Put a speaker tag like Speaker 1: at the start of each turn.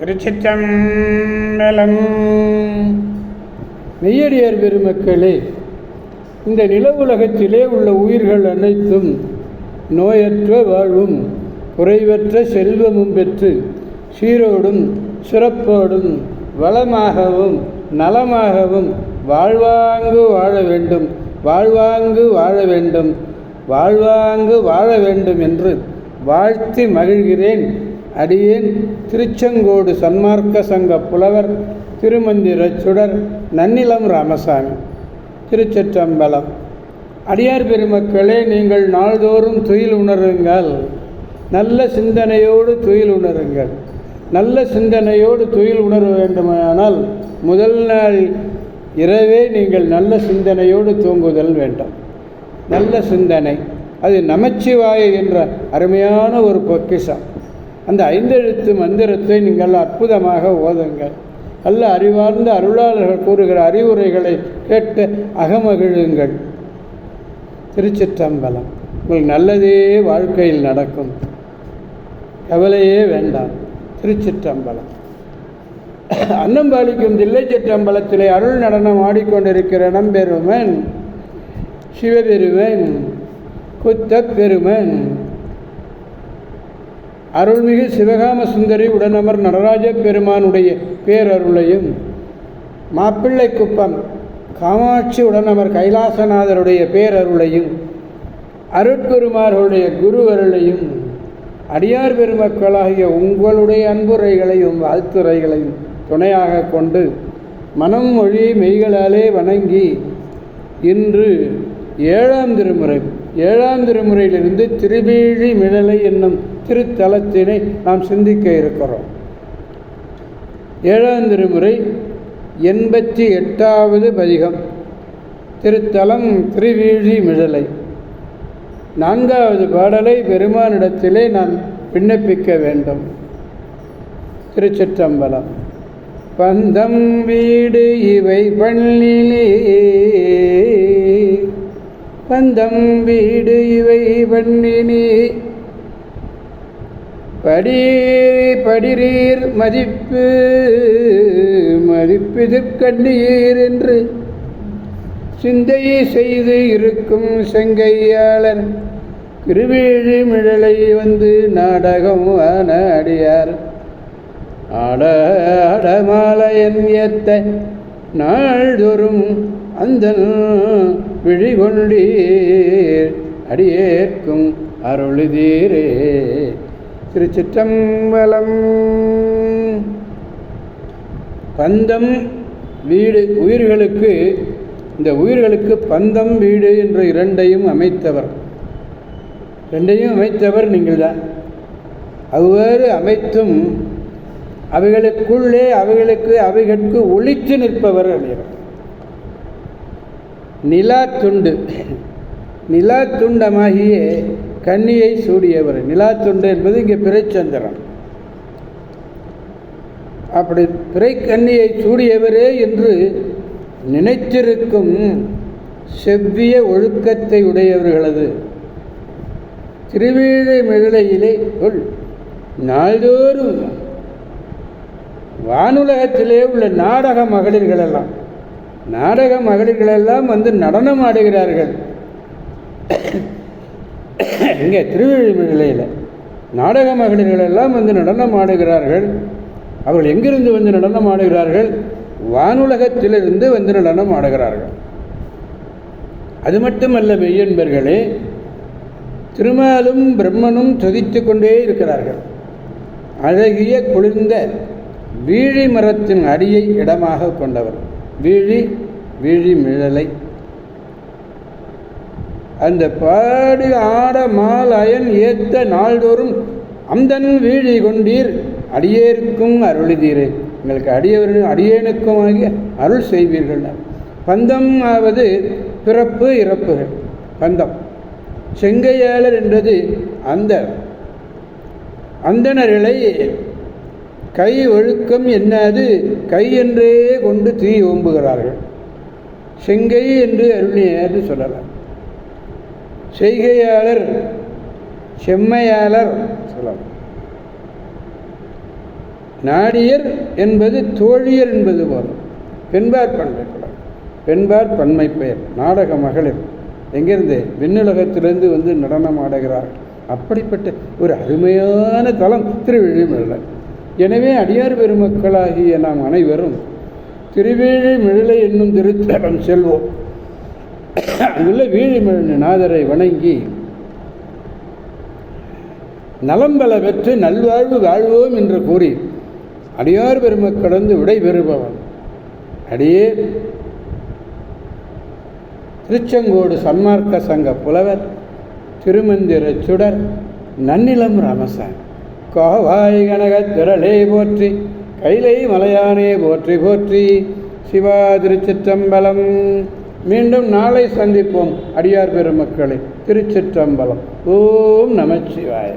Speaker 1: திருச்சிற்றம்பலம். மெய்யடியார் பெருமக்களே, இந்த நில உலகத்திலே உள்ள உயிர்கள் அனைத்தும் நோயற்ற வாழ்வும் குறைவற்ற செல்வமும் பெற்று சீரோடும் சிறப்போடும் வளமாகவும் நலமாகவும் வாழ்வாங்கு வாழ வேண்டும், வாழ்வாங்கு வாழ வேண்டும், வாழ்வாங்கு வாழ வேண்டும் என்று வாழ்த்தி மகிழ்கிறேன். அடியேன் திருச்செங்கோடு சன்மார்க்க சங்க புலவர் திருமந்திர சுடர் நன்னிலம் ராமசாமி. திருச்சிற்றம்பலம். அடியார் பெருமக்களே, நீங்கள் நாள்தோறும் துயில் உணருங்கள். நல்ல சிந்தனையோடு துயில் உணருங்கள். நல்ல சிந்தனையோடு துயில் உணர வேண்டுமானால் முதல் நாள் இரவே நீங்கள் நல்ல சிந்தனையோடு தூங்குதல் வேண்டும். நல்ல சிந்தனை அது நமச்சிவாய என்ற அருமையான ஒரு பொக்கிஷம். அந்த 5 எழுத்து மந்திரத்தை நீங்கள் அற்புதமாக ஓதுங்கள். நல்ல அறிவார்ந்த அருளாளர்கள் கூறுகிற அறிவுரைகளை கேட்டு அகமகிழுங்கள். திருச்சிற்றம்பலம். உங்களுக்கு நல்லதே வாழ்க்கையில் நடக்கும், கவலையே வேண்டாம். திருச்சிற்றம்பலம். அன்னம்பாலிக்கும் தில்லை சிற்றம்பலத்திலே அருள் நடனம் ஆடிக்கொண்டிருக்கிற நம்பெருமன் சிவபெருமன் குத்தப்பெருமன் அருள்மிகு சிவகாம சுந்தரி உடனமர் நடராஜ பெருமானுடைய பேரருளையும், மாப்பிள்ளை குப்பம் காமாட்சி உடனமர் கைலாசநாதருடைய பேரருளையும், அருட்குருமார்களுடைய குருவருளையும், அடியார் பெருமக்களாகிய உங்களுடைய அன்புரைகளையும் வாழ்த்துரைகளையும் துணையாக கொண்டு மனம் மொழி மெய்களாலே வணங்கி இன்று 7ஆம் திருமுறையிலிருந்து திருவீழி மிழலை என்னும் திருத்தலத்தினை நாம் சிந்திக்க இருக்கிறோம். 7ஆம் திருமுறை 88வது பதிகம். திருத்தலம் திருவீழி மிழலை. 4வது பாடலை பெருமானிடத்திலே நான் விண்ணப்பிக்க வேண்டும். திருச்சிற்றம்பலம். பந்தம் வீடு இவை பண்ணிலே, பந்தம் வீடு இவை பண்ணினே, படிரீர் மதிப்பு மதிப்பிதிற்கண்ணீர் என்று சிந்தை செய்து இருக்கும் செங்கையாளர் திருவீழி மிழலை வந்து நாடகம் ஆன அடியார் ஆடமாலயன் ஏத்த நாள்தோறும் அந்த விழிகொண்டீர் அடியேற்கும் அருளுதீரே. திருச்சிற்றம்பலம். பந்தம் வீடு உயிர்களுக்கு, இந்த உயிர்களுக்கு பந்தம் வீடு என்ற இரண்டையும் அமைத்தவர் நீங்கள் தான். அவ்வாறு அமைத்தும் அவைகளுக்கு ஒளித்து நிற்பவர் அடையவர். நிலாத்துண்டமாகிய கன்னியை சூடியவர். நிலாத்துண்டு என்பது இங்கே பிறைச்சந்திரன். அப்படி பிறை கன்னியை சூடியவரே என்று நினைத்திருக்கும் செவ்விய ஒழுக்கத்தை உடையவர்களது திருவீழி மிழலையிலே நாள்தோறும் வானுலகத்திலே உள்ள நாடக மகளிர்களெல்லாம் வந்து நடனம் ஆடுகிறார்கள். இங்கே திருவீழி மிழலையில் நாடக மகளிர்களெல்லாம் வந்து நடனம் ஆடுகிறார்கள். அவர்கள் எங்கிருந்து வந்து நடனம் ஆடுகிறார்கள்? வானுலகத்திலிருந்து வந்து நடனம் ஆடுகிறார்கள். அது மட்டுமல்ல மெய்யன்பர்களே, திருமாலும் பிரம்மனும் துதித்து கொண்டே இருக்கிறார்கள். அழகிய குளிர்ந்த வீழி மரத்தின் அடியை இடமாக கொண்டவர் வீழி மிழலை. அந்த பாடி ஆட மால் அயன் ஏத்த நாள்தோறும் அந்தன் வீழி கொண்டீர் அடியேற்கும் அருளுதீரே. எங்களுக்கு அடியேனுக்கும் ஆகிய அருள் செய்வீர்கள். பந்தம் ஆவது பிறப்பு இறப்புகள். பந்தம் செங்கையாளர் என்றது அந்தணர்களை கை ஒழுக்கம் என்னாது கை என்றே கொண்டு தீ ஓம்புகிறார்கள். செங்கை என்று அருளியது சொல்லலாம். செய்கையாளர் செம்மையாளர் சொல்லலாம். நாடியர் என்பது தோழியர் என்பது போல. பெண்பார் பன்மை பெயர், பெண்பார் பன்மை பெயர். நாடக மகளிர் எங்கிருந்து? விண்ணுலகத்திலிருந்து வந்து நடனம் ஆடுகிறார்கள். அப்படிப்பட்ட ஒரு அருமையான தலம் திருவிழிமிழலை. எனவே அடியார் பெருமக்களாகிய நாம் அனைவரும் திருவிழிமிழலை என்னும் திருத்தலம் செல்வோம். அங்குள்ள வீழிமிழநாதரை வணங்கி நலம்பல பெற்று நல்வாழ்வு வாழ்வோம் என்று கூறி அடியார் பெருமக்கடந்து விடை பெறுபவன் அடியே திருச்செங்கோடு சன்மார்க்க சங்க புலவர் திருமந்திர சுடர் நன்னிலம் ராமசாமி. கோவாய் கனகத் திரளே போற்றி, கைலை மலையானே போற்றி போற்றி. சிவா திருச்சிற்றம்பலம். மீண்டும் நாளை சந்திப்போம் அடியார் பெருமக்களை. திருச்சிற்றம்பலம். ஓம் நமச்சிவாய.